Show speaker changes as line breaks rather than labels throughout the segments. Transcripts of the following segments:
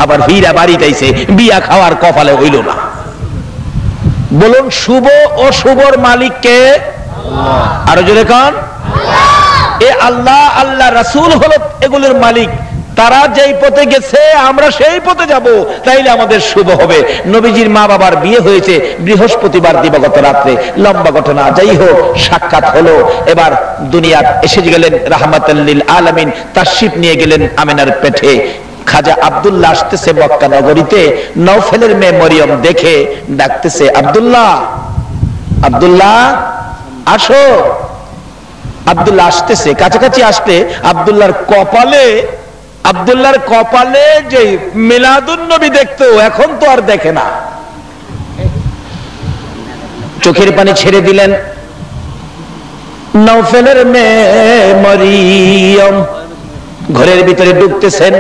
আবার হীরা বাড়িতে আইছে, বিয়া খাওয়ার কপালে হইল না। বলুন শুভ ও শুভর মালিক কে? আরো জোরে কান। এ আল্লাহ, আল্লাহ রাসূল হলো এগুলোর মালিক। তারা যেই পথে গেছে আমরা সেই পথে যাব, তাইলে আমাদের শুভ হবে। নবীজির মা বাবার বিয়ে হয়েছে বৃহস্পতিবার দিবাগত রাত্রে, লম্বা ঘটনা। যাই হোক, সাক্ষাৎ হলো। এবার দুনিয়ার এসে গেলেন রাহমাতাল লিল আলামিন, তাশরিফ নিয়ে গেলেন আমিনার পেটে। খাজা আব্দুল্লাহ আসতেছে মক্কা নগরীতে, নওফেলের মেয়ে মরিয়ম দেখে ডাকতেছে, আব্দুল্লাহ, আব্দুল্লাহ আসো। আব্দুল্লাহ আসতেছে, কাছাকাছি আসতে আব্দুল্লাহর কপালে যে মিলাদুন নবী দেখতো, এখন তো আর দেখে না। চোখের পানি ছেড়ে দিলেন। নওফেলের মেয়ে মরিয়ম ঘরের ভিতরে ঢুকতেছেন।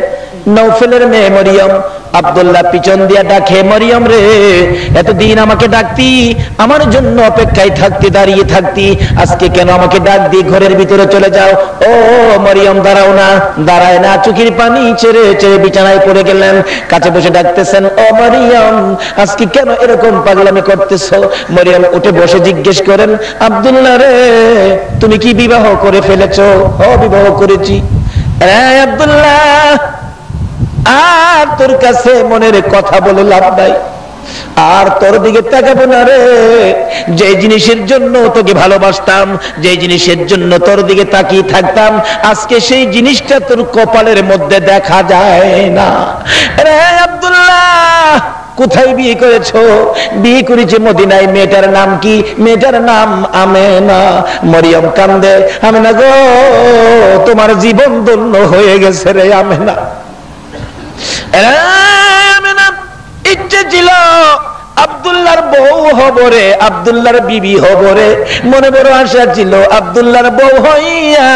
নওফেলের মেয়ে মরিয়ম, আব্দুল্লাহ পিছন দিয়া ডাকে, মরিয়ম রে, এতদিন আমাকে ডাকতি, আমার জন্য অপেক্ষায় থাকতি, দাঁড়িয়ে থাকতি, আজকে কেন আমাকে ডাক দিয়ে ঘরের ভিতরে চলে যাও? ও মরিয়ম দাঁড়াও না। দাঁড়ায় না, চোখের পানি ছেড়ে ছেড়ে বিছানায় পড়ে গেলেন। কাছে বসে ডাকতেছেন, ও মরিয়ম, আজকে কেন এরকম পাগলামি করতেছো? মরিয়ম উঠে বসে জিজ্ঞেস করেন, আব্দুল্লাহ রে, তুমি কি বিবাহ করে ফেলেছো? ও বিবাহ করেছি। আব্দুল্লাহ, আর তোর কাছে মনের কথা বলে লাভ নাই, আর তোর দিকে তাকাবো না রে। যে জিনিসের জন্য তোকে ভালোবাসতাম, যে জিনিসের জন্য তোর দিকে তাকিয়ে থাকতাম, আজকে সেই জিনিসটা তোর কপালের মধ্যে দেখা যায় না। রে আব্দুল্লাহ, কোথায় বিয়ে করেছো? বিয়ে করেছে মদিনায়। মেয়েটার নাম কি? মেয়েটার নাম আমেনা। মরিয়ম কান্দে, আমেনা গো, তোমার জীবন ধন্য হয়ে গেছে রে আমেনা। ইচ্ছে ছিল আব্দুল্লাহর বউ হবরে, আব্দুল্লাহর বিবি হবরে, মনে বড় আশা ছিল আব্দুল্লাহর বউ হইয়া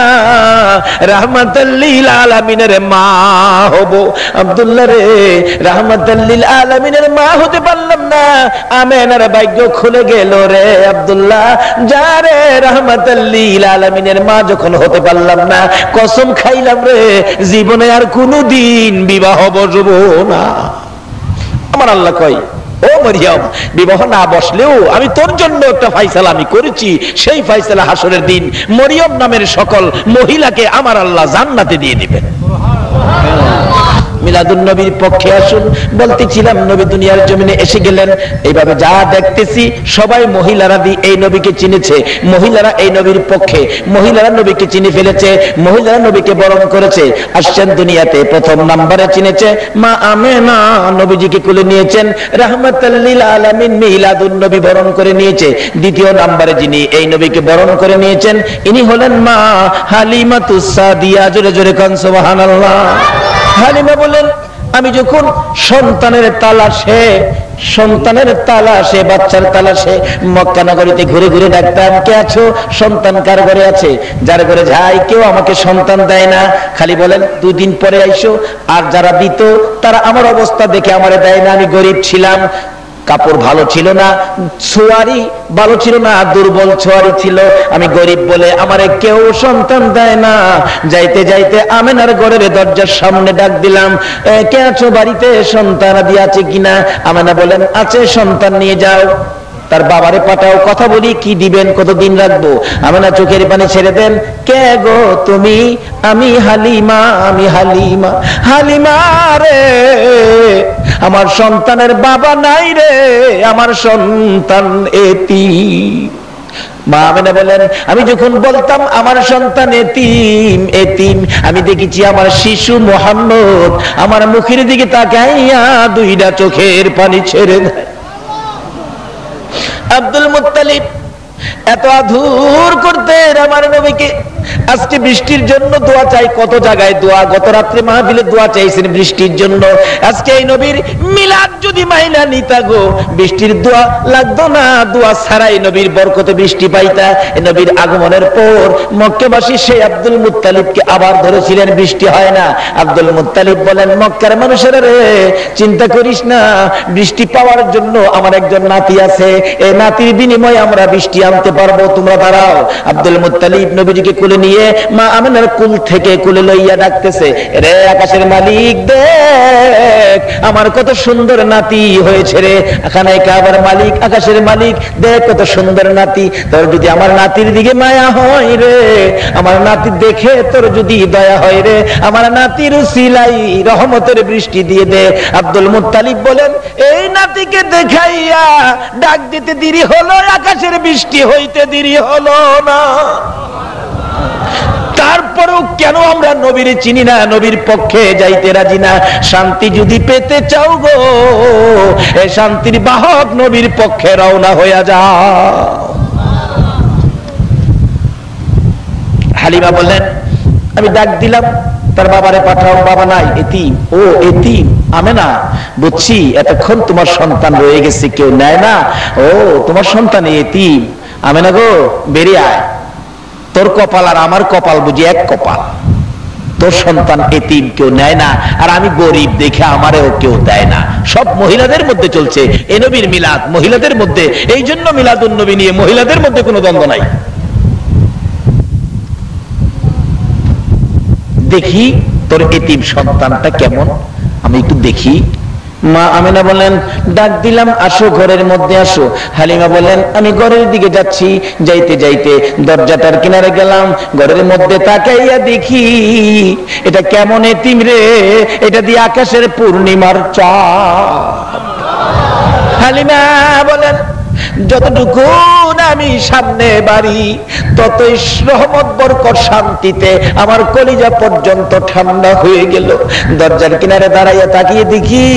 রাহমাতাল লিল আলামিনের মা হব। আব্দুল্লাহ রে, রাহমাতাল লিল আলামিনের মা হতে পারলাম না, আমেনার ভাগ্য খুলে গেল রে আব্দুল্লাহ। যারে রাহমাতাল লিল আলামিনের মা যখন হতে পারলাম না, কসম খাইলাম রে, জীবনে আর কোনোদিন বিবাহ বসবো না। আমার আল্লাহ কয়, ও মরিয়ম, বিবাহ না বসলেও আমি তোর জন্য একটা ফাইসালা আমি করেছি। সেই ফাইসালা হাসরের দিন মরিয়ম নামের সকল মহিলাকে আমার আল্লাহ জান্নাতে দিয়ে দিবেন। মিলাদুন নবীর পক্ষে আসুন। বলতেছিলাম, নবী দুনিয়ার জমিনে এসে গেলেন। এইভাবে যা দেখতেছি সবাই মহিলারা এই নবীকে চিনেছে। মহিলারা এই নবীর পক্ষে, মহিলারা নবীকে চিনে ফেলেছে, মহিলারা নবীকে বরণ করেছে। আসছেন দুনিয়াতে, প্রথম নাম্বারে চিনেছে মা আমেনা, নবীজিকে কোলে নিয়েছেন। রাহমাতাল লিল আলামিন মিলাদুন নবী বরণ করে নিয়েছে। দ্বিতীয় নাম্বারে যিনি এই নবীকে বরণ করে নিয়েছেন, ইনি হলেন মা হালিমাতুস সাদিয়া। জোরে জোরে কান সুবহানাল্লাহ। হালিমা বলেন, আমি যখন সন্তানের তালাশে বাচ্চার তালাশে মক্কা নগরীতে ঘুরে ঘুরে ডাকতাম, কে আছো? সন্তান কার ঘরে আছে? যার ঘরে যাই, কেউ আমাকে সন্তান দেয় না, খালি বলেন 2 দিন পরে আইসো। আর যারা দিত তারা আমার অবস্থা দেখে আমারে দেয় না। আমি গরিব ছিলাম, কাপড় ভালো ছিল না, ছোয়ারি ভালো ছিল না, দুর্বল ছোয়ারি ছিল, আমি গরিব বলে আমারে কেউ সন্তান দেয় না। যাইতে যাইতে আমেনার ঘরের দরজার সামনে ডাক দিলাম, কে আছো বাড়িতে? সন্তান আদি আছে কিনা? আমেনা বলেন, আছে, সন্তান নিয়ে যাও। তার বাবারে পাঠাও, কথা বলি, কি দিবেন, কতদিন রাখবো? আমেনা চোখের পানি ছেড়ে দেন, কে গো তুমি? আমি হালিমা, আমি হালিমা। হালিমা রে, আমার সন্তানের বাবা নাই রে, আমার সন্তান এতিম। মা আমেনা বলেন, আমি যখন বলতাম আমার সন্তান এতিম এতিম, আমি দেখেছি আমার শিশু মুহাম্মদ আমার মুখের দিকে তাকাইয়া 2টা চোখের পানি ছেড়ে দেয়। আব্দুল মুত্তালিব এত আদর করতেন আমার নবীকে। আজকে বৃষ্টির জন্য দোয়া চাই, কত জায়গায় দোয়া, গত রাত্রে মাহফিলে দোয়া চাইছেন বৃষ্টির জন্য। আজকে এই নবীর মিলাদ যদি মাইনা নিতা গো, বৃষ্টির দোয়া লাগতো না, দোয়া ছাড়াই নবীর বরকতে বৃষ্টি পাইতা। নবীর আগমনের পর মক্কাবাসী সেই আব্দুল মুত্তালিবকে আবার ধরেছিলেন, বৃষ্টি হয় না। আব্দুল মুত্তালিব বলেন, মক্কার মানুষেরা রে, চিন্তা করিস না, বৃষ্টি পাওয়ার জন্য আমার একজন নাতি আছে, এই নাতির বিনিময়ে আমরা বৃষ্টি আনতে পারবো, তোমরা দাঁড়াও। আব্দুল মুত্তালিব নবীজিকে কুলে নিয়ে মা আমেনার কুল থেকে কুলে লইয়া ডাকতেছে, রে আকাশের মালিক দেখ, আমার কত সুন্দর নাতি হয়েছে রে, এখানে কাবার মালিক, আকাশের মালিক, দেখ কত সুন্দর নাতি। তোর যদি আমার নাতির দিকে মায়া হয় রে, আমার নাতি দেখে তোর যদি দয়া হয় রে, আমার নাতির উসিলাই রহমতের বৃষ্টি দিয়ে দে। আব্দুল মুত্তালিব বলেন, এই নাতিকে দেখাইয়া ডাক দিতে দেরি হলো, আকাশের বৃষ্টি হইতে দেরি হলো না। তারপরেও কেন আমরা নবীর চিনি না, নবীর পক্ষে যাইতে রাজি না? শান্তি যদি পেতে চাও গো, এই শান্তির বাহক নবীর পক্ষে রওনা হইয়া যাও। হালিমা বললেন, আমি ডাক দিলাম তার বাবারে পাঠাও, বাবা নাই, এতিম। ও এতিম, আমেনা, বুঝছি এতক্ষণ তোমার সন্তান রয়ে গেছে, কেউ নেয় না। ও তোমার সন্তান এতিম, আমেনা গো বেরিয়ে আয়। তোর কপাল আর আমার কপাল বুঝি এক কপাল। তোর সন্তান এতিম, কেউ নেয় না, আর আমি গরিব দেখে আমারেও কেউ দেয় না। সব মহিলাদের মধ্যে চলছে এ নবীর মিলাদ, মহিলাদের মধ্যে। এই জন্য মিলাদুন নবী নিয়ে মহিলাদের মধ্যে কোনো দ্বন্দ্ব নাই। দেখি তোর এতিম সন্তানটা কেমন, আমি একটু দেখি। মা আমেনা বলেন, ডাক দিলাম, আসো ঘরের মধ্যে আসো। হালিমা বলেন, আমি ঘরের দিকে যাচ্ছি। যাইতে যাইতে দরজাটার কিনারে গেলাম, ঘরের মধ্যে তাকাইয়া দেখি এটা কেমন এতিম রে, এটা দিয়ে আকাশের পূর্ণিমার চাঁদ। হালিমা বলেন, যতটুকু আমি সামনে বাড়ি ততই রহমত বরকত শান্তিতে আমার কলিজা পর্যন্ত ঠান্ডা হয়ে গেল। দরজার কিনারে দাঁড়াইয়া তাকিয়ে দেখি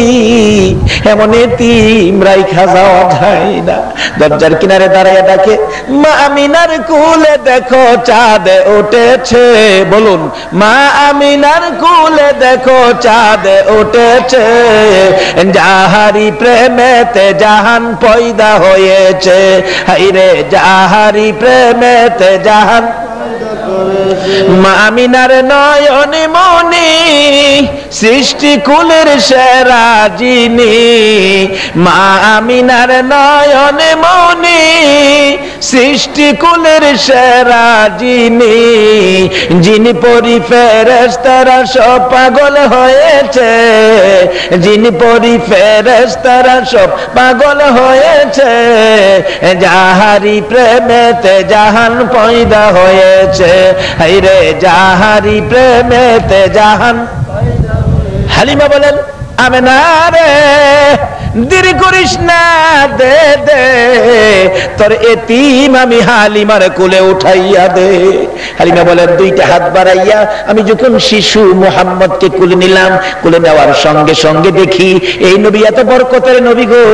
এমন এতিম রাইখা যাওয়া যায় না। দরজার কিনারে দাঁড়াইয়া ডাকে, মা আমিনার কুলে দেখো চাঁদ উঠেছে। বলুন, মা আমিনার কুলে দেখো চাঁদ উঠেছে, যাহারি প্রেমেতে জাহান পয়দা হয়েছে। হাইরে যাহারি প্রেমেতে জাহান, মা আমিনার নয়নে মনি সৃষ্টি কুলের সেরা যিনি। মা আমিনার নয়নে মনি সৃষ্টি কুলের সেরা যিনি। যিনি পরি ফেরেশতারা সব পাগল হয়েছে, যিনি পরি ফেরেশতারা সব পাগল হয়েছে, যাহারি প্রেমেতে জাহান পয়দা হয়েছে। হাইরে যাহারি প্রেমেতে জাহান। হালিমা বলেন, আমেনা রে দেরি করিস না, দে দে তোর এতিম আমি হালিমার কোলে উঠাইয়া দে। হালিমা বলেন, দুইটা হাত বাড়াইয়া আমি যখন শিশু মুহাম্মদকে কোলে নিলাম, কোলে নেওয়ার সঙ্গে সঙ্গে দেখি এই নবী এত বরকতের নবী গো,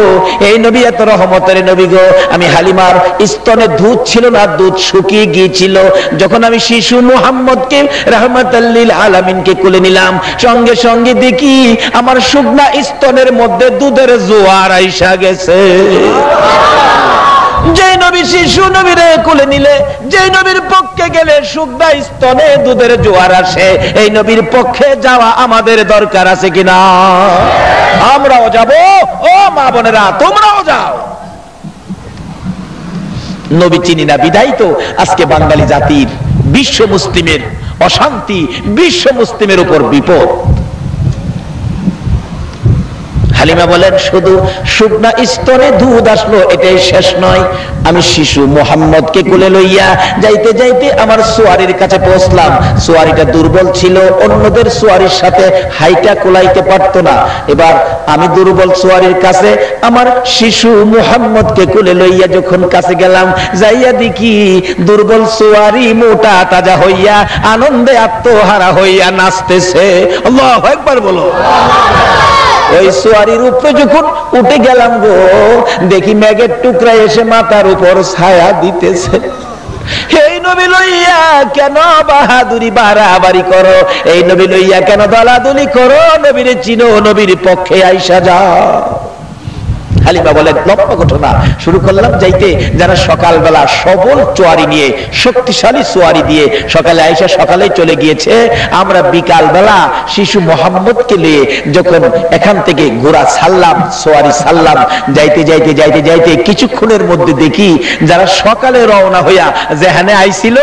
এই নবী এত রহমতের নবী গো। আমি হালিমার স্তনে দুধ ছিল না, দুধ শুকিয়ে গিয়েছিল। যখন আমি শিশু মুহাম্মদকে রাহমাতাল লিল আলামিনকে কোলে নিলাম, সঙ্গে সঙ্গে দেখি আমার শুকনা স্তনের মধ্যে দুধের জোয়ার আইসা গেছে। যে নবী শিশু নবীরে কোলে নিলে, যে নবীর পক্ষে গেলে শুকনা স্তনে দুধের জোয়ার আসে, এই নবীর পক্ষে যাওয়া আমাদের দরকার আছে কিনা? আমরাও যাব, ও মা বোনেরা তোমরাও যাও। নবী চিনি না বিদায় তো আজকে বাঙালি জাতির, বিশ্ব মুসলিমের অশান্তি, বিশ্ব মুসলিমের উপর বিপদ। হালিমা বলেন, শুধু শুকনা স্তনে দুধ আসলো এটাই শেষ নয়। আমি শিশু মুহাম্মদকে কোলে লইয়া যাইতে যাইতে আমার সোয়ারির কাছে পৌঁছলাম। সোয়ারিটা দুর্বল ছিল, অন্যদের সোয়ারির সাথে হাইটা কোলাইতে পারতো না। এবার আমি দুর্বল সোয়ারির কাছে আমার শিশু মুহাম্মদকে কোলে লইয়া যখন কাছে গেলাম, যাইয়া দেখি দুর্বল সোয়ারি মোটা তাজা হইয়া আনন্দে আত্মহারা হইয়া নাচতেছে। আল্লাহু আকবার বলো। ওই সোয়ারির উপরে যখন উঠে গেলাম গো, দেখি মেঘের টুকরা এসে মাথার উপর ছায়া দিতেছে। এই নবী লইয়া কেন বাহাদুরি বাড়াবাড়ি করো, এই নবী লইয়া কেন দলাদলি করো? নবীরে চিনো, নবীর পক্ষে আইসা যাও। হালিমা বলেন লম্বা ঘটনা শুরু করলাম যাইতে, যারা সকালবেলা সবল চোয়ারি নিয়ে, শক্তিশালী চোয়ারি দিয়ে সকালে আয়েশা সকালে চলে গিয়েছে, আমরা বিকাল বেলা শিশু মোহাম্মদকে নিয়ে যখন এখান থেকে ঘোড়া ছাড়লাম, চোয়ারি ছাড়লাম, যাইতে যাইতে যাইতে যাইতে কিছুক্ষণের মধ্যে দেখি যারা সকালে রওনা হইয়া যেখানে আইছিল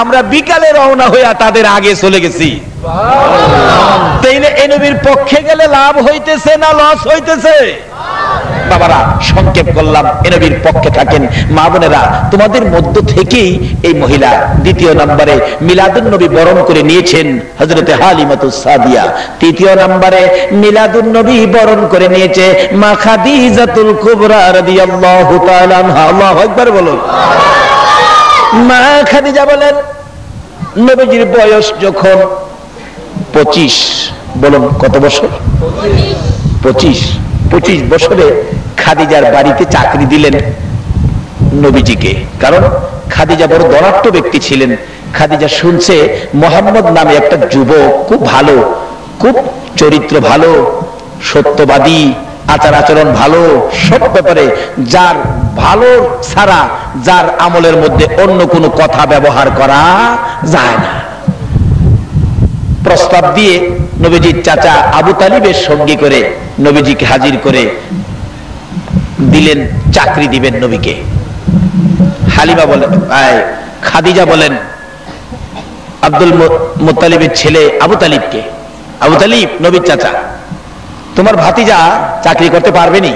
আমরা বিকালে রওনা হইয়া তাদের আগে চলে গেছি। তাইলে এই নবীর পক্ষে গেলে লাভ হইতেছে না লস হইতেছে? বাবারা সংক্ষেপ করলাম, এ নবীর পক্ষে থাকেন। মা বোনেরা, তোমাদের মধ্য থেকেই এই মহিলা দ্বিতীয় নম্বরে মিলাদুন নবী বরণ করে নিয়েছেন হযরতে হালিমাতুস সাদিয়া। তৃতীয় নম্বরে মিলাদুন নবী বরণ করে নিয়েছে মা খাদিজাতুল কুবরা রাদিয়াল্লাহু তাআলা আনহা। আল্লাহু আকবার বলুন। মা খাদিজা বলেন নবীজির বয়স যখন 25, বলুন কত বছর? 25 বছরে খাদিজার বাড়িতে চাকরি দিলেন নবীজিকে। কারণ খাদিজা বড় ধনাঢ্য ব্যক্তি ছিলেন। খাদিজা শুনছে মোহাম্মদ নামে একটা যুবক, খুব ভালো, খুব চরিত্র ভালো, সত্যবাদী, আচার আচরণ ভালো, সব ব্যাপারে যার ভালো ছাড়া যার আমলের মধ্যে অন্য কোনো কথা ব্যবহার করা যায় না। প্রস্তাব দিয়ে নবীজির চাচা আবু তালিবের সঙ্গী করে নবীজিকে হাজির করে দিলেন, চাকরি দিবেন নবীকে। হালিমা বলেন, খাদিজা বলেন আব্দুল মুত্তালিবের ছেলে আবু তালিবকে, আবু তালিব নবীর চাচা, তোমার ভাতিজা চাকরি করতে পারবে নি?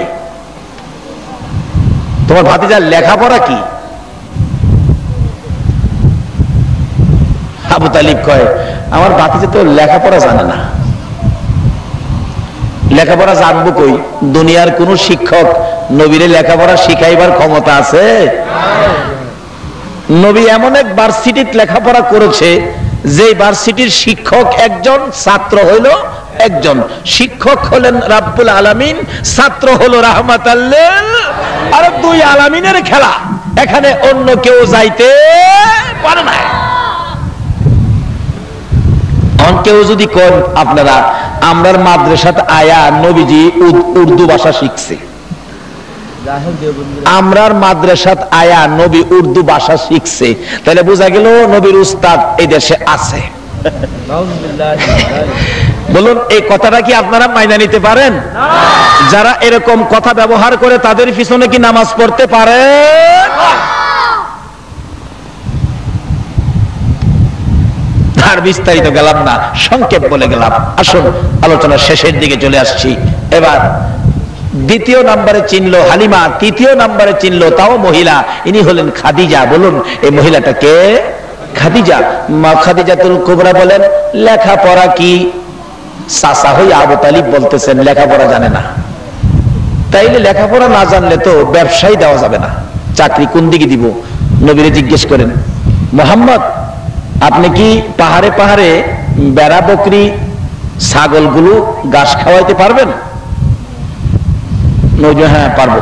তোমার ভাতিজার লেখাপড়া কি? আবু তালিব কয়, আমার ভাতিজা তো লেখাপড়া জানে না। লেখাপড়া জানবো কই? দুনিয়ার কোন শিক্ষক নবীরে লেখাপড়া শিখাইবার ক্ষমতা আছে? নবী এমন এক ভার্সিটিতে লেখাপড়া করেছে যে ভার্সিটির শিক্ষক একজন, ছাত্র হইল একজন। শিক্ষক হলেন রাব্বুল আলামিন, ছাত্র হলো রাহমাতাল লিল, আর দুই আলামিনের খেলা, এখানে অন্য কেউ যাইতে পারে না। কেউ যদি কোন আপনারা আমরার মাদ্রাসাতে আয়া নবীজি উর্দু ভাষা শিখছে, আমরার মাদ্রাসাত আয়া নবী উর্দু ভাষা শিখছে, তাহলে বোঝা গেল নবীর উস্তাদ এই দেশে আছে। বলুন এই কথাটা কি আপনারা মাইনা নিতে পারেন? যারা এরকম কথা ব্যবহার করে তাদের পিছনে কি নামাজ পড়তে পারে? আর বিস্তারিত গেলাম না, সংক্ষেপ বলে গেলাম। আসুন আলোচনা শেষের দিকে চলে আসছি। এবার দ্বিতীয় নম্বরে চিনলো হালিমা, তৃতীয় নম্বরে চিনলো তাও মহিলা, ইনি হলেন খাদিজা। বলুন এই মহিলাটা কে? খাদিজা। মা খাদিজাতুল কুবরা বলেন লেখাপড়া কি? চাচা হই আবু তালিব বলতেছেন লেখাপড়া জানে না। তাইলে লেখাপড়া না জানলে তো ব্যবসায় দেওয়া যাবে না, চাকরি কোন দিকে দিব? নবীরে জিজ্ঞেস করেন, মোহাম্মদ আপনি কি পাহাড়ে পাহাড়ে বেড়া বকরি ছাগলগুলো ঘাস খাওয়াইতে পারবেন? নবী হ্যাঁ পারবো,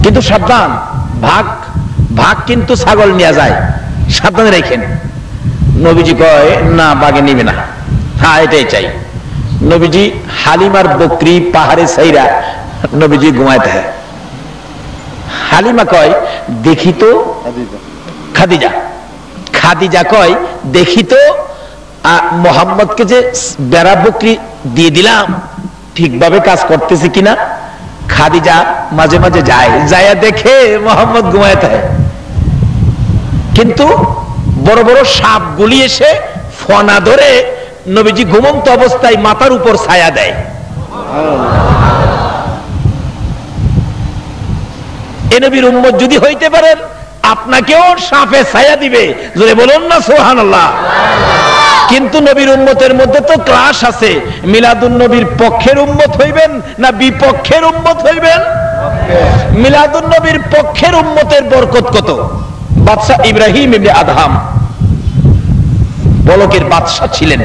কিন্তু সাবধান, ভাগ ভাগ কিন্তু ছাগল নিয়ে যায়, সাবধানে রেখেন। নবীজি কয় না, বাগে নিবে না। হ্যাঁ এটাই চাই। নবীজি হালিমার বকরি পাহাড়ে ছাইরা নবীজি ঘুমাইতে হয়। হালিমা কয় দেখি তো, খাদিজা খাদিজা কয় দেখি তো মোহাম্মদকে যে বেড়া বকরি দিয়ে দিলাম ঠিকভাবে কাজ করতেছে কিনা। খাদিজা মাঝে মাঝে যায়, যায় দেখে মোহাম্মদ ঘুমায় থাকে, কিন্তু বড় বড় সাপগুলি এসে ফনা ধরে নবীজি ঘুমন্ত অবস্থায় মাথার উপর ছায়া দেয়। এ নবীর উম্মত যদি হইতে পারেন আপনাকেও সাপে ছায়া দিবে, যদি বলুন না সুবহানাল্লাহ। কিন্তু নবীর উম্মতের মধ্যে তো ক্লাস আছে, মিলাদুন নবীর পক্ষের উম্মত হইবেন না বিপক্ষের উম্মত হইবেন? মিলাদুন নবীর পক্ষের উম্মতের বরকত কত। বাদশাহ ইব্রাহিম ইবনে আদহাম বলকের বাদশাহ ছিলেন,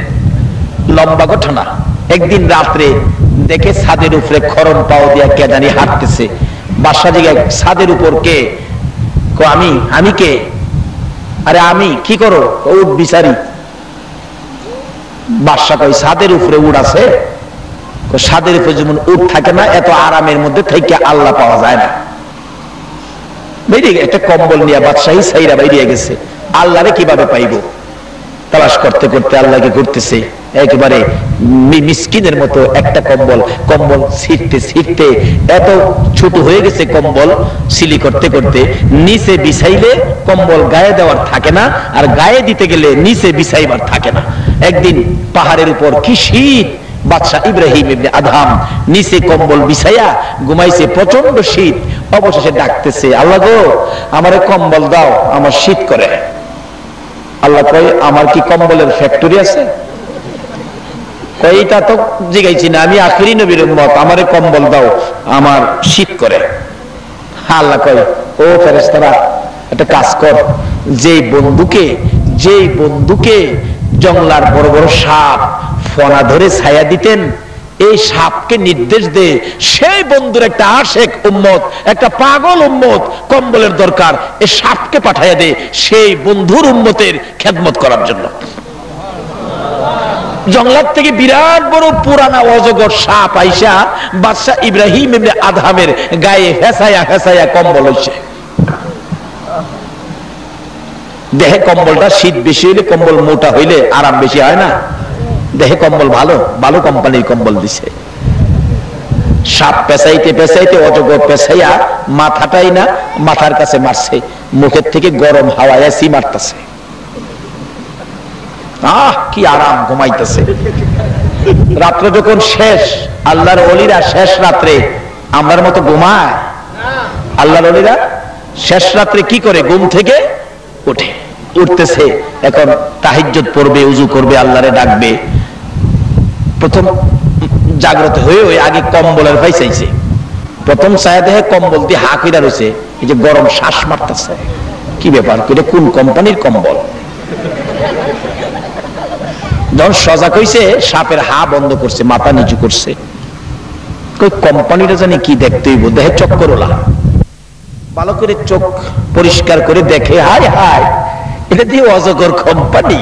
লম্বা ঘটনা। একদিন রাত্রে দেখে ছাদের উপরে খরম পাও দিয়া কে জানি হাঁটতেছে। বাদশাহ জিজ্ঞাসা, ছাদের উপর কে? আমি। আমি কে? আরে আমি। কি করো? উঠ বিচারি। বাদশা কই ছাদের উপরে উঠ আছে? সাদের উপর যেমন উট থাকে না, এত আরামের মধ্যে থেকে আল্লাহ পাওয়া যায় না। একটা কম্বল নিয়ে বাদশাহী সাইরা বাইরে গেছে, আল্লাহরে কিভাবে পাইব তালাশ করতে করতে আল্লাহকে ঘুরতেছে। একেবারে মিসকিনের মতো একটা কম্বল ছিঁড়তে ছিঁড়তে এত ছোট হয়ে গেছে, কম্বল সিলি করতে করতে নিচে বিছাইলে কম্বল গায়ে দেওয়ার থাকে না, আর গায়ে দিতে গেলে নিচে বিছাইবার থাকে না। একদিন পাহাড়ের উপর কি শীত, বাদশাহ ইব্রাহিম ইবনে আদহাম নিচে কম্বল বিছাইয়া ঘুমাইছে, প্রচন্ড শীত। অবশেষে ডাকতেছে, আল্লাহ গো আমারে কম্বল দাও, আমার শীত করে। আল্লাহ কয়, আমার কি কম্বলের ফ্যাক্টরি আছে? কয়টা তো জিগাইছি না, আমি আখিরি নবীর উম্মত, আমারে কম্বল দাও, আমার শীত করে। আল্লাহ কয়, ও ফেরেশতারা একটা কাজ কর, যেই বন্ধুকে জঙ্গলার বড় বড় সাপ ফনা ধরে ছায়া দিতেন, এই সাপকে নির্দেশ দে সেই বন্ধুর একটা আশেক উম্মত, একটা পাগল উম্মত কম্বলের দরকার, এই সাপকে পাঠাইয়া দে সেই বন্ধুর উম্মতের খেদমত করার জন্য। জঙ্গলার থেকে বিরাট বড় পুরানা অজগর সাপ আইসা বাদশাহ ইব্রাহিম ইবনে আদহামের গায়ে হেসায়া হেসায়া কম্বল হইছে। দেহে কম্বলটা শীত বেশি হইলে, কম্বল মোটা হইলে আরাম বেশি হয় না। দেহে কম্বল ভালো ভালো কোম্পানির কম্বল দিছে। সাপ পেঁচাইতে পেঁচাইতে অজগর পেঁচাইয়া মাথাটাই না মাথার কাছে মারছে, মুখের থেকে গরম হাওয়া এসি মারতেছে। কি আরাম, ঘুমাইতেছে। রাত্র যখন শেষ, আল্লাহর ওলিরা শেষ রাত্রে আমরার মতো ঘুমায়? আল্লাহর ওলিরা শেষ রাত্রে কি করে? ঘুম থেকে উঠতেছে, এখন তাহাজ্জুদ পড়বে, উযু করবে, আল্লাহরে ডাকবে। প্রথম জাগ্রত হয়ে ওই আগে কম্বলের ভাই চাইছে, প্রথম ছায়া দেহে কম্বল দিয়ে হা কইরা রয়েছে, এই যে গরম শ্বাস মারতেছে। কি ব্যাপার, কোন কোম্পানির কম্বল? যখন সজাগ হইছে, সাপের হা বন্ধ করছে, মাথা নিচু করছে। কোম্পানিটা জানি কি দেখতে হইব, দেহে চক্করওয়ালা। ভালো করে চোখ পরিষ্কার করে দেখে, হায় হায়, এটা দিয়ে অজগর কোম্পানি।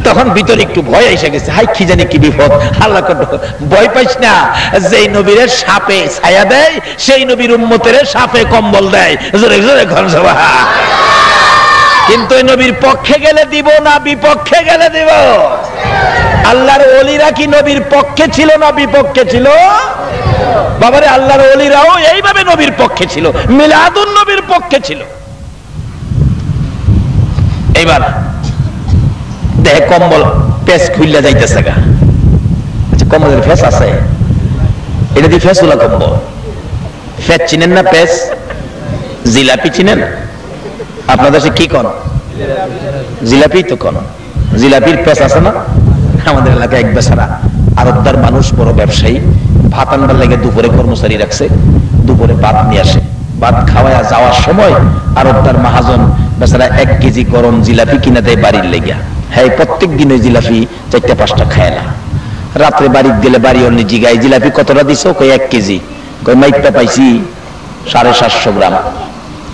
তখন ভিতরে একটু ভয় এসে গেছে, হাই কি জানি কি বিপদ। আল্লাহ ভয় পাইস না, যেই নবীর সাপে ছায়া দেয় সেই নবীর উম্মতের সাপে কম্বল দেয়। জোরে জোরে ঘর সভা। কিন্তু ওই নবীর পক্ষে গেলে দিব না বিপক্ষে গেলে দিব? আল্লাহর ওলিরা কি নবীর পক্ষে ছিল না বিপক্ষে ছিল? বাবারে, আল্লাহর ওলিরাও এইভাবে নবীর পক্ষে ছিল, মিলাদুন নবীর পক্ষে ছিল। এইবার দেহে কম্বল পেস খুললা যাইতেছে গা। আচ্ছা, কম্বলের ফেস আছে, এটা দিয়ে ফেসুলা কম্বল। ফেস চিনেন না? পেস জিলাপি চিনেন? আপনাদের কি কোন জিলাপি তো কোন জিলাপির পেস আছে না? আমাদের এলাকায় এক বেচারা আরবদার মানুষ, বড় ব্যবসায়ী, ভাত আনবার লাগে দুপুরে কর্মচারী রাখছে, দুপুরে ভাত নিয়ে আসে। ভাত খাওয়া যাওয়ার সময় আরবদার মহাজন বেচারা 1 কেজি গরম জিলাপি কিনা দেয় বাড়ির লেগিয়া। হ্যাঁ, প্রত্যেক দিন ওই জিলাপি 4-5টা খায় না। রাত্রে বাড়ি গেলে বাড়ি অন্য জিগায়, জিলাপি কতটা দিছো? কই 1 কেজি। কই মাইকটা পাইছি 750 গ্রাম,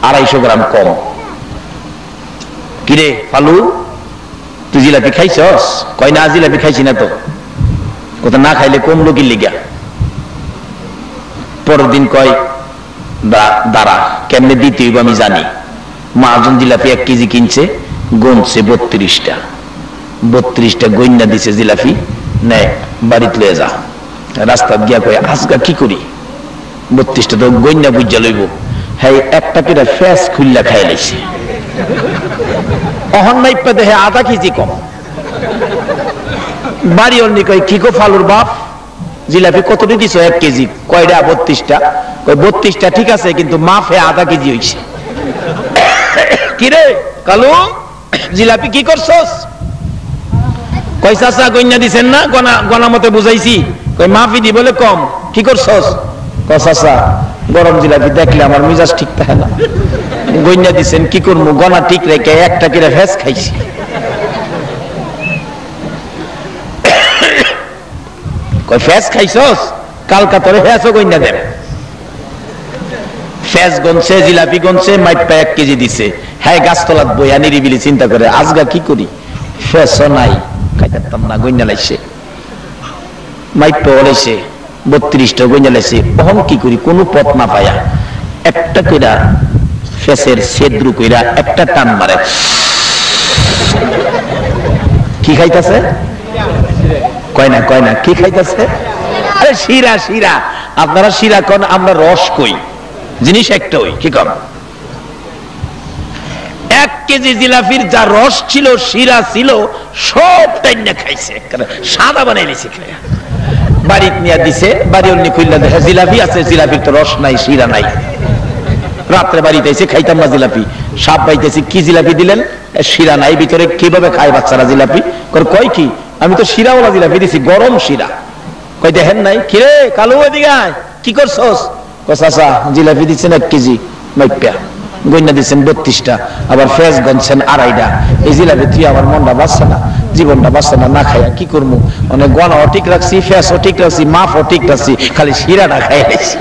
250 গ্রাম কম। কিরে ফালু, তুই জিলাপি খাইছস? কয় না, জিলাপি খাইছি না তো। কোথা না খাইলে কমলো কি লিগা? পরের দিন কয়, দাঁড়া, কেমনে দিতে হইব আমি জানি। মহাজন জিলাপি 1 কেজি কিনছে, গুনছে 32টা। 32টা গইনা দিছে জিলাপি, নে বাড়িতে লয়ে যা। রাস্তা গিয়া কয়, আজকা কি করি? 32টা তো গইনা বুঝা লইব। হ্যাঁ, একটা করে ফেস খুললা খাই লাইছে। অহন মাইপা দেহে 1/2 কেজি কম। বাড়ি অন্য কয়, কি গো ফালুর বাপ, জিলাপি কতটি দিছো? 1 কেজি। কয়টা? 32টা। কয় 32টা ঠিক আছে, কিন্তু মাফে 1/2 কেজি হইছে। কিরে কালু, জিলাপি কি করছস? কয় চাচা গইনা দিছেন না, গনা মতে বুঝাইছি। কয় মাফি দি বলে কম, কি করছস? কয় চাচা গরম জিলাপি দেখলে আমার মিজাজ ঠিক থাকে না, গইনা দিছেন কি করবো, গনা ঠিক রেখে একটা করে ফেস খাইছি। কয় ফেস খাইছস? কালকা তোরে ফেসও গইনা দেন। ফেস গনছে, জিলাপি গনছে, মাইপা 1 কেজি দিছে। হ্যাঁ, গাছতলাত বইয়া নিরিবিলি চিন্তা করে, আজগা কি করি, ফেসও নাই, খাইতাম না, গইনা লাইছে। মাইপে বলেছে 32টা গইনা লাইছে। অহম কি করি কোন পথ না পায়া একটা কইরা ফেসের ছেদ্রু কইরা একটা টান মারে। কি খাইতেছে? কয় না কি খাইতেছে? আরে শিরা শিরা। আপনারা শিরা কোন, আমরা রস কই, জিনিস একটা ওই কি কম। 1 কেজি জিলাপির যা রস ছিল শিরা ছিল সব টাইনা খাইছে, সাদা বানাই নিছে খাইয়া। বাড়িতে নিয়ে দিছে, বাড়ি অন্য খুললা দেখে জিলাপি আছে, জিলাপির তো রস নাই শিরা নাই। রাত্রে বাড়িতে এসে খাইতাম না জিলাপি, সাপ পাইতেছি কি জিলাপি দিলেন, শিরা নাই ভিতরে, কিভাবে খায় বাচ্চারা জিলাপি? কয় কি আমি তো শিরাওয়ালা জিলাপি দিছি, গরম শিরা। কই দেখেন নাই? কিরে কালু এদিকে আয়, কি করছস? কয় চাচা জিলাপি দিচ্ছেন 1 কেজি মাইপা, গইনা দিচ্ছেন 32টা, আবার ফেস গনছেন 2.5টা। এই জিলাপি তুই আমার মনটা বাঁচছে না, জীবনটা বাঁচছে না, না খাইয়া কি করবো? অনেক গনাও ঠিক রাখছি, ফেসও ঠিক রাখছি, মাফও ঠিক রাখছি, খালি শিরাটা খাই রাখছি।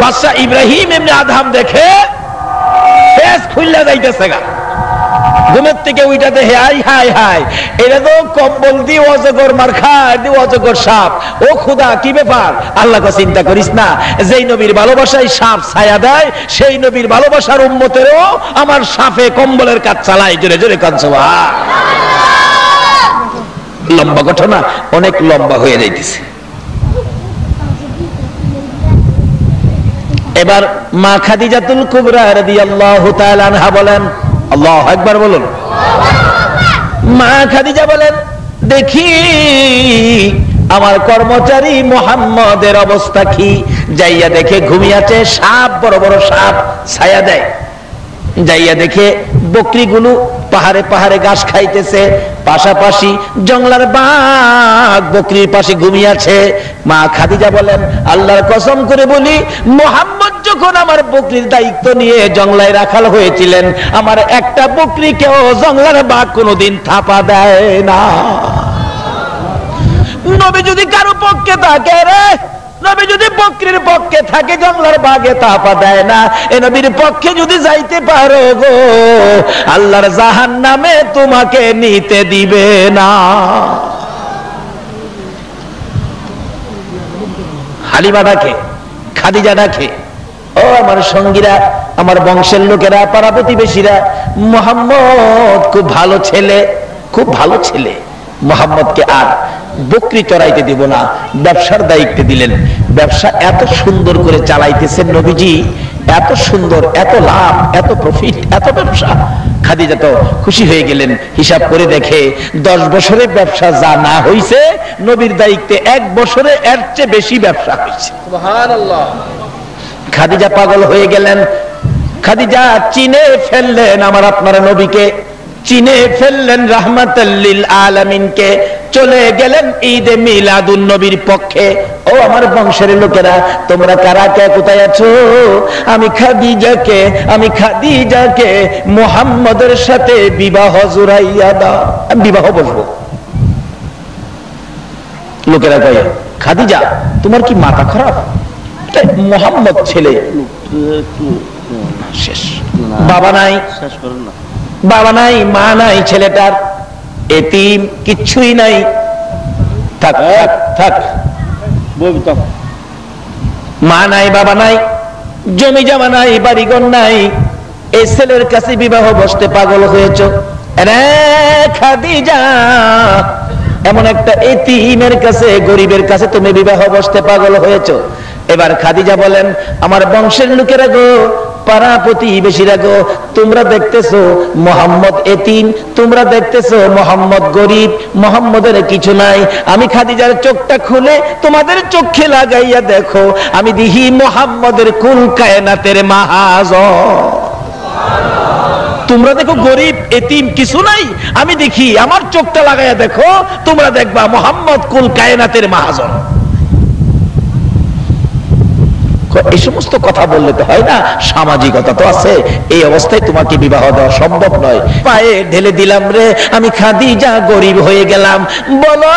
বাদশা ইব্রাহিম এমনি আদম দেখে ফেস খুললা যাইতেছে গা, ঘুমের থেকে উইটা দেখে হাই হাই হাই, এটা তো কম্বল দিয়ে অজগর মার খায়, দিয়ে অজগর সাপ। ও খুদা কি ব্যাপার? আল্লাহকে চিন্তা করিস না, যেই নবীর ভালোবাসায় সাপ ছায়া দেয়, সেই নবীর ভালোবাসার উম্মতেরও আমার সাপে কম্বলের কাজ চালায়। জোরে জোরে কাজ। লম্বা ঘটনা, অনেক লম্বা হয়ে যাইতেছে। এবার মা খাদিজাতুল কুবরা রাদিয়াল্লাহু তাআলা আনহা বলেন, আল্লাহু আকবার বলুন। মা খাদিজা বলেন, দেখি আমার কর্মচারী মুহাম্মদের অবস্থা কি। যাইয়া দেখে ঘুমিয়েছে, সাপ, বড় বড় সাপ ছায়া দেয়। যাইয়া দেখে বকরিগুলো পাহাড়ে পাহাড়ে ঘাস খাইতেছে, পাশাপাশি জঙ্গলার বাঘ বকরির পাশে ঘুমিয়েছে। মা খাদিজা বলেন, আল্লাহর কসম করে বলি, মুহাম্মদ যখন আমার বকরির দায়িত্ব নিয়ে জঙ্গলায় রাখাল হয়েছিলেন, আমার একটা বকরিকেও জঙ্গলার বাঘ কোনোদিন থাপা দেয় না। নবী যদি কারো পক্ষে থাকে রে, নবী যদি বকরির পক্ষে থাকে, জঙ্গলার বাঘে তাপা দেয় না। এ নবীর পক্ষে যদি যাইতে পারো গো, আল্লাহর জাহান্নামে তোমাকে নিতে দিবে না। হালিমা ডাকে, খাদিজা ডাকে, ও আমার সঙ্গীরা, আমার বংশের লোকেরা, পাড়া প্রতিবেশীরা, মুহাম্মদ খুব ভালো ছেলে, খুব ভালো ছেলে। মুহাম্মদকে আর বকরি চড়াইতে দিব না, ব্যবসার দায়িত্ব দিলেন। ব্যবসা এত সুন্দর করে চালাইতেছেন নবীজি, এত সুন্দর, এত লাভ, এত প্রফিট, এত ব্যবসা। খাদিজা তো খুশি হয়ে গেলেন। হিসাব করে দেখে 10 বছরের ব্যবসা যা না হইছে, নবীর দায়িত্বে 1 বছরে এর চেয়ে বেশি ব্যবসা হয়েছে। সুবহানাল্লাহ। খাদিজা পাগল হয়ে গেলেন। খাদিজা চিনে ফেললেন আমার আপনার নবীকে, চিনে ফেললেন রাহমাতাল লিল আলামিনকে। চলে গেলেন ঈদে মিলাদুন নবীর পক্ষে। ও আমার বংশের লোকেরা, তোমরা কারা কে কোথায় আছো? আমি খাদিজাকে মুহাম্মদের সাথে বিবাহ জুড়াইয়া দাও, আমি বিবাহ বসবো। লোকেরা কয়, খাদিজা তোমার কি মাথা খারাপ? মুহাম্মদ ছেলে, শেষ। বাবা নাই, বাবা নাই, মা নাই, ছেলেটার এতিম, কিচ্ছুই নাই। থাক থাক থাক, মা নাই, বাবা নাই, জমি জমা নাই, বাড়িঘর নাই, এই ছেলের কাছে বিবাহ বসতে পাগল হয়েছ রে খাদিজা। এমন একটা এতিমের কাছে, গরিবের কাছে তুমি বিবাহ বসতে পাগল হয়েছ। এবার খাদিজা বলেন, আমার বংশের লোকেরা গো, পাড়া প্রতিবেশীরা গো, তোমরা দেখতেছো মুহাম্মদ এতিম, তোমরা দেখতেছো মুহাম্মদ গরিব, মুহাম্মদের কিছু নাই। আমি খাদিজার চোখটা খুলে তোমাদের চোখে লাগাইয়া দেখো, আমি দেখি মুহাম্মদের কুল কায়নাতের মাহাজন। তোমরা দেখো গরিব এতিম কিছু নাই, আমি দেখি, আমার চোখটা লাগাইয়া দেখো, তোমরা দেখবা মুহাম্মদ কুল কায়নাতের মাহাজন। এই সমস্ত কথা বললে তো হয় না, সামাজিকতা তো আছে। এই অবস্থায় তোমাকে বিবাহ দেওয়া সম্ভব নয়। পায়ে ঢেলে দিলাম রে, আমি খাদিজা গরিব হয়ে গেলাম। বলো,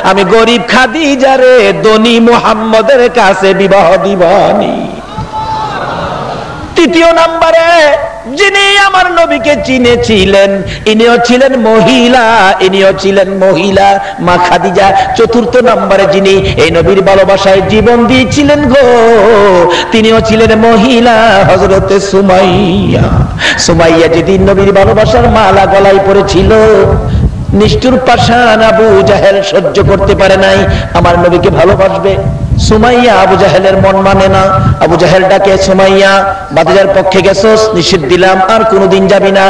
আমি গরিব খাদিজা রে ধনী মুহাম্মদের কাছে বিবাহ দিবানি। তৃতীয় নাম্বারে যিনি আমার নবীকে চিনেছিলেন ইনিও ছিলেন মহিলা, ইনিও ছিলেন মহিলা মা খাদিজা। চতুর্থ নম্বরে যিনি এই নবীর ভালোবাসায় জীবন দিয়েছিলেন গো, তিনিও ছিলেন মহিলা, হযরতে সুমাইয়া। সুমাইয়া যেদিন নবীর ভালোবাসার মালা গলায় পড়েছিল, নিষ্ঠুর পাষাণ আবু জাহেল সহ্য করতে পারে নাই আমার নবীকে ভালোবাসবে। সুমাইয়া আবু জাহেলের মন মানে না। আবু জাহেল ডাকে, সুমাইয়া ভাতিজার পক্ষে গেছস, নিষেধ দিলাম আর কোনোদিন যাবি না।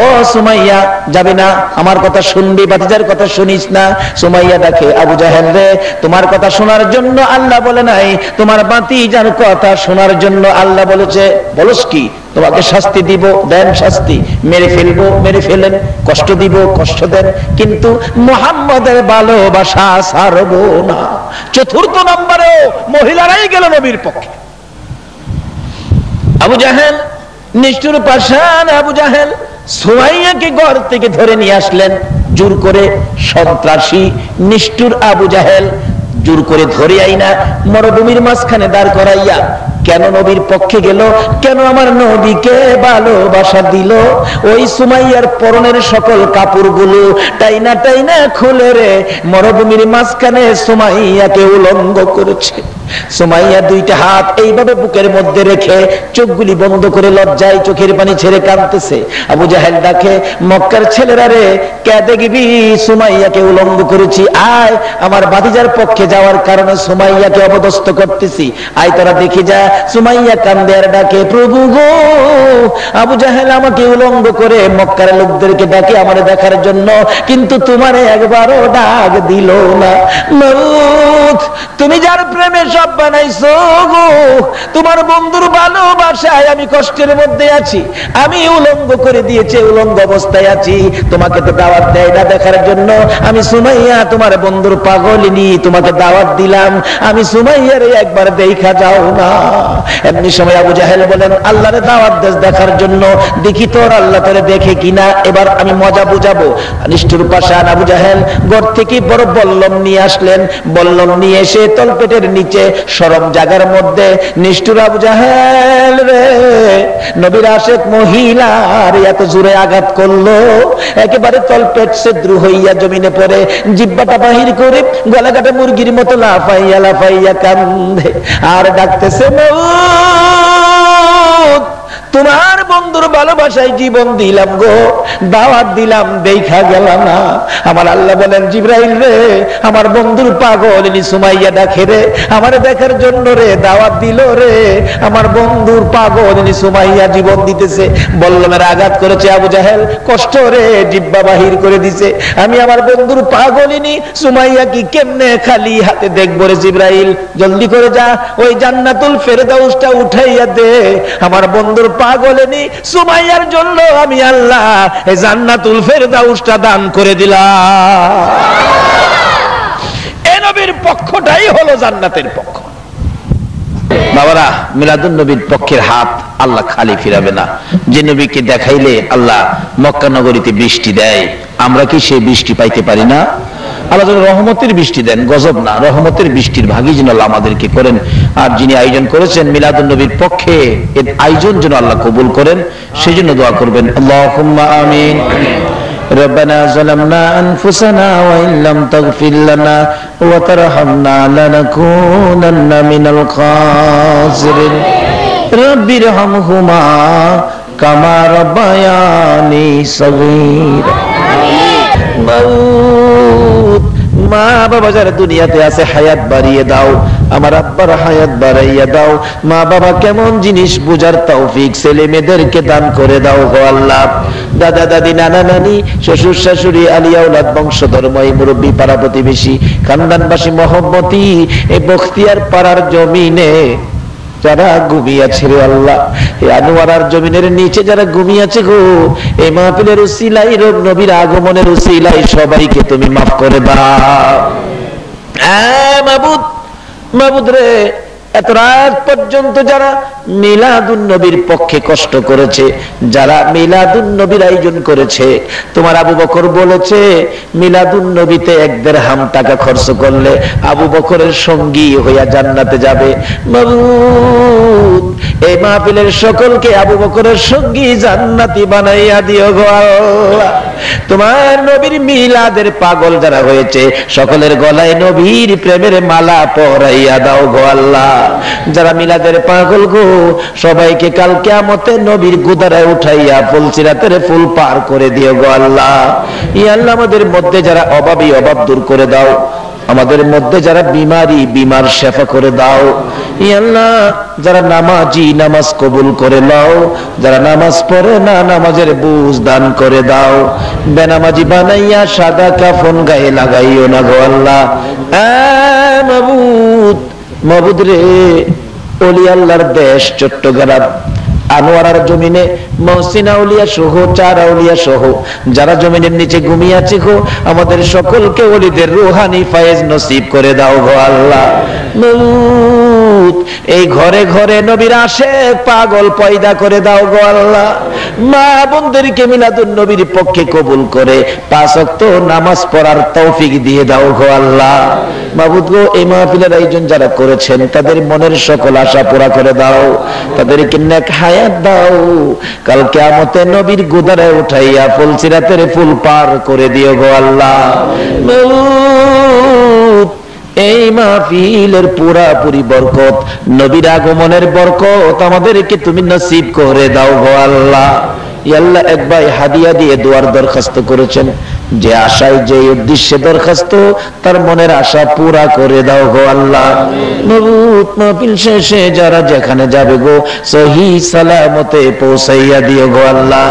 ও সুমাইয়া যাবি না, আমার কথা শুনবি, ভাতিজার কথা শুনিস না। সুমাইয়া ডাকে, আবু জাহেল রে, তোমার কথা শোনার জন্য আল্লাহ বলে নাই, তোমার ভাতিজার কথা শোনার জন্য আল্লাহ বলেছে। বলস কি? তোমাকে শাস্তি দিব, দেন শাস্তি, মেরে ফেলবো, মেরে ফেলেন, কষ্ট দিব, কষ্ট দেন, কিন্তু মুহাম্মদের ভালোবাসা ছাড়বো না। চতুর্থ নম্বরে মহিলারাই গেল নবীর পক্ষে। আবু জাহেল, নিষ্ঠুর পাষাণ আবু জাহেল সুমাইয়াকে ঘর থেকে ধরে নিয়ে আসলেন জোর করে। সন্ত্রাসী নিষ্ঠুর আবু জাহেল জোর করে ধরে আইনা মরুভূমির মাঝখানে দাঁড় করাইয়া কেন নবীর পক্ষে গেল, কেন আমার নবীকে ভালোবাসা দিল? ওই সুমাইয়ার পরনের সকল কাপড়গুলো টাইনা টাইনা খুলে রে মরুভূমির মাঝখানে সুমাইয়াকে উলঙ্গ করেছে। সুমাইয়া দুইটা হাত এইভাবে বুকের মধ্যে রেখে চোখগুলি বন্ধ করে লজ্জায় চোখের পানি ছেড়ে কাঁদতেছে। আবু জাহেল ডাকে, মক্কার ছেলেরা রে, কে দেখবি সুমাইয়াকে উলঙ্গ করেছি, আয় আমার ভাতিজার পক্ষে যাওয়ার কারণে সুমাইয়াকে অপদস্থ করতেছি, আয় তোরা দেখি যা। সুমাইয়া কান্দে আর ডাকে, প্রভু গো, আবু জাহেল আমাকে উলঙ্গ করে মক্কার লোকদেরকে ডাকে আমারে দেখার জন্য, কিন্তু তোমারে একবারও ডাক দিল না। মাবুদ, তুমি যার প্রেমে সব বানাইছো গো, তোমার বন্ধুর ভালোবাসায় আমি কষ্টের মধ্যে আছি, আমি উলঙ্গ করে দিয়েছি, উলঙ্গ অবস্থায় আছি, তোমাকে তো দাওয়াত দেয় না দেখার জন্য। আমি সুমাইয়া তোমার বন্ধুর পাগলিনী, তোমাকে দাওয়াত দিলাম, আমি সুমাইয়ার একবার দেখা যাও না। এমনি সময় আবু জাহেল বলেন, আল্লাহরে দাওয়াত দেশ দেখার জন্য, দেখি তোর আল্লাহ তোরে দেখে কিনা, এবার আমি মজা বুঝাবো। নিষ্ঠুর পাষাণ আবু জাহেল ঘর থেকে বড় বল্লম নিয়ে আসলেন। বল্লম নিয়ে এসে তলপেটের নিচে সরম জায়গার মধ্যে নিষ্ঠুর আবু জাহেল রে নবীর আশেক মহিলার এত জোরে আঘাত করলো, একেবারে তলপেট ছিদ্র হইয়া জমিনে পড়ে জিহ্বাটা বাহির করে গলা কাটা মুরগির মতো লাফাইয়া লাফাইয়া কান্দে আর ডাকতেছে, মওত, তোমার বন্ধুর ভালোবাসায় জীবন দিলাম গো, দাওয়াত দিলাম, দেখা গেল না। আমার আল্লাহ বলেন, জিবরাইল রে, আমার বন্ধুর পাগলিনী সুমাইয়া ডাকে রে, আমার দেখার জন্য রে, দাওয়াত দিল রে, আমার বন্ধুর পাগলিনী সুমাইয়া জীবন দিতেছে। বল্লমের আঘাত করেছে আবু জাহেল, কষ্ট রে জিহ্বা বাহির করে দিছে। আমি আমার বন্ধুর পাগলিনী সুমাইয়া কি কেমনে খালি হাতে দেখবো রে জিবরাইল, জলদি করে যা, ওই জান্নাতুল ফেরদাউসটা উঠাইয়া দে, আমার বন্ধুর পাগলিনী সুমাইয়ার জন্য আমি আল্লাহ এই জান্নাতুল ফেরদাউসটা দান করে দিলাম। এই নবীর পক্ষটাই হলো জান্নাতের পক্ষ। বাবারা, মিলাদুন নবীর পক্ষের হাত আল্লাহ খালি ফিরাবে না। যে নবীকে দেখাইলে আল্লাহ মক্কা নগরীতে বৃষ্টি দেয়, আমরা কি সেই বৃষ্টি পাইতে পারি না? আল্লাহ যেন রহমতের বৃষ্টি দেন, গজব না, রহমতের বৃষ্টির ভাগী যেন আল্লাহ আমাদেরকে করেন। আর যিনি আয়োজন করেছেন মিলাদুন নবীর পক্ষে, এর আয়োজন যেন আল্লাহ কবুল করেন, সেই জন্য দোয়া করবেন। আল্লাহুম্মা আমিন। ربنا ظلمنا أنفسنا وإن لم تغفر لنا وترحمنا لنكونن من الخاسرين رب ارحمهما كما ربياني صغيرا মা বাবা যারা দুনিয়াতে আছে হায়াত বাড়িয়ে দাও, আমার আব্বার হায়াত বাড়াইয়া দাও। মা বাবা কেমন জিনিস বুঝার তৌফিক ছেলে মেয়েদেরকে দান করে দাও গো আল্লাহ। দাদা দাদি নানা নানি শ্বশুর শাশুড়ি আলিয়া ওলাদ বংশধর্মী মুরব্বী পাড়া প্রতিবেশী খানদানবাসী মহব্বতী এই বখতিয়ার পাড়ার জমিনে যারা ঘুমিয়েছে রে আল্লাহ, এই আনোয়ারার জমিনের নিচে যারা ঘুমিয়েছে গো, এই মাহফিলের উসিলাই রব নবীর আগমনের উসিলাই সবাইকে তুমি মাফ করে দাও। মাবুদ, মাবুদ রে, এত রাত পর্যন্ত যারা মিলাদুন নবীর পক্ষে কষ্ট করেছে, যারা মিলাদুন নবীর আয়োজন করেছে, তোমার আবু বকর বলেছে মিলাদুন নবীতে 1 দিরহাম টাকা খরচ করলে আবু বকরের সঙ্গী হইয়া জান্নাতে যাবে। মাবুদ, এই মাহফিলের সকলকে আবু বকরের সঙ্গী জান্নাতি বানাইয়া দিও গো আল্লাহ। তোমার নবীর মিলাদের পাগল যারা হয়েছে সকলের গলায় নবীর প্রেমের মালা পরাইয়া দাও গো আল্লাহ। যারা মিলাদের পাগল গো, সবাইকে কাল কিয়ামতে নবীর গুদারায় উঠাইয়া ফুলসিরাতের ফুল পার করে দিও গো আল্লাহ। ইয়া আল্লাহ, আমাদের মধ্যে যারা অভাবী অভাব দূর করে দাও, আমাদের মধ্যে যারা বিমারি বিমার শেফা করে দাও। ইয়া আল্লাহ, যারা নামাজি নামাজ কবুল করে নাও, যারা নামাজ পড়ে না নামাজের বুঝ দান করে দাও। বেনামাজি বানাইয়া সাদা কাফন গায়ে লাগাইও না গো আল্লাহ। মাবুদ, মাবুদ রে, ওলি আল্লাহর দেশ চট্টগ্রাম আনোয়ারার জমিনে মহসিন আউলিয়া সহ 4 আউলিয়া সহ যারা জমিনের নিচে ঘুমিয়ে আছে গো, আমাদের সকলকে ওলিদের রুহানি ফায়েজ নসিব করে দাও গো আল্লাহ। এই ঘরে ঘরে নবীর আশিক পাগল পয়দা করে দাও গো আল্লাহ। মা বোনদেরকে মিলাদুন নবীর পক্ষে কবুল করে 5 ওয়াক্ত নামাজ পড়ার তৌফিক দিয়ে দাও গো আল্লাহ। মাবুদ গো, এই মাহফিলের আয়োজন যারা করেছেন তাদের মনের সকল আশা পুরা করে দাও, তাদেরকে নেক হায়াত দাও, কাল কিয়ামতে নবীর গুদারে উঠাইয়া ফুলসিরাতের ফুল পার করে দিও গো আল্লাহ। এই মাহফিলের পুরাপুরি বরকত, নবীর আগমনের বরকত আমাদেরকে তুমি নসিব করে দাও গো আল্লাহ। ইয়া আল্লাহ, এক ভাই হাদিয়া দিয়ে দোয়ার দরখাস্ত করেছেন, যে আশায় যে উদ্দেশ্যে দরখাস্ত, তার মনের আশা পুরা করে দাও গো আল্লাহ। মাবুদ, মাহফিল শেষে যারা যেখানে যাবে গো, সহি সালামতে পৌঁছাইয়া দিও গো আল্লাহ।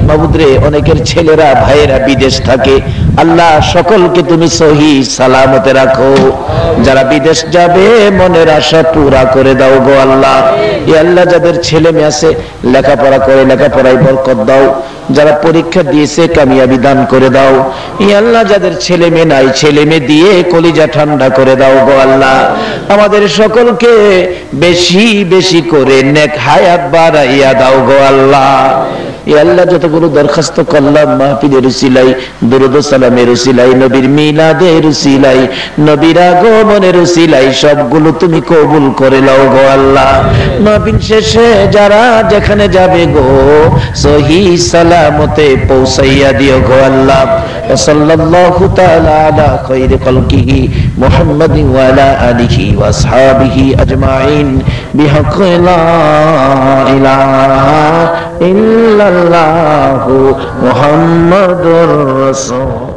মাবুদ রে, অনেকের ছেলেরা ভাইয়েরা বিদেশ থাকে, আল্লাহ সকলকে তুমি সহি সালামতে রাখো। যারা বিদেশ যাবে মনের আশা পুরা করে দাও গো আল্লাহ। ইয়া আল্লাহ, যাদের ছেলে মেয়ে আছে লেখাপড়া করে লেখাপড়ায় বরকত দাও, যারা পরীক্ষা দিয়েছে কামিয়াবি দান করে দাও। ইয়া আল্লাহ, যাদের ছেলে মেয়ে নাই ছেলে মেয়ে দিয়ে কলিজা ঠান্ডা করে দাও গো আল্লাহ। আমাদের সকলকে বেশি বেশি করে নেক হায়াত বাড়াইয়া দাও গো আল্লাহ। ইয়া আল্লাহ, যতগুলো দরখাস্ত করলাম মাহফিলের উসিলাই, দুরূদ ও সালামের উসিলাই, নবীর মিলাদের উসিলাই, নবীর আগমনের উসিলাই, সবগুলো তুমি কবুল করে নাও গো আল্লাহ। মাহফিল শেষে যারা যেখানে যাবে গো, সহি সালামতে পৌঁছাইয়া দিও গো আল্লাহ। সাল্লাল্লাহু তাআলা আলা খায়রি খালকিহি মুহাম্মাদিন ওয়া আলা আলিহি ওয়া আসহাবিহি আজমাইন বিহাক্কি লা ইলাহা ইল্লাল্লাহু মুহাম্মাদুর রাসূল।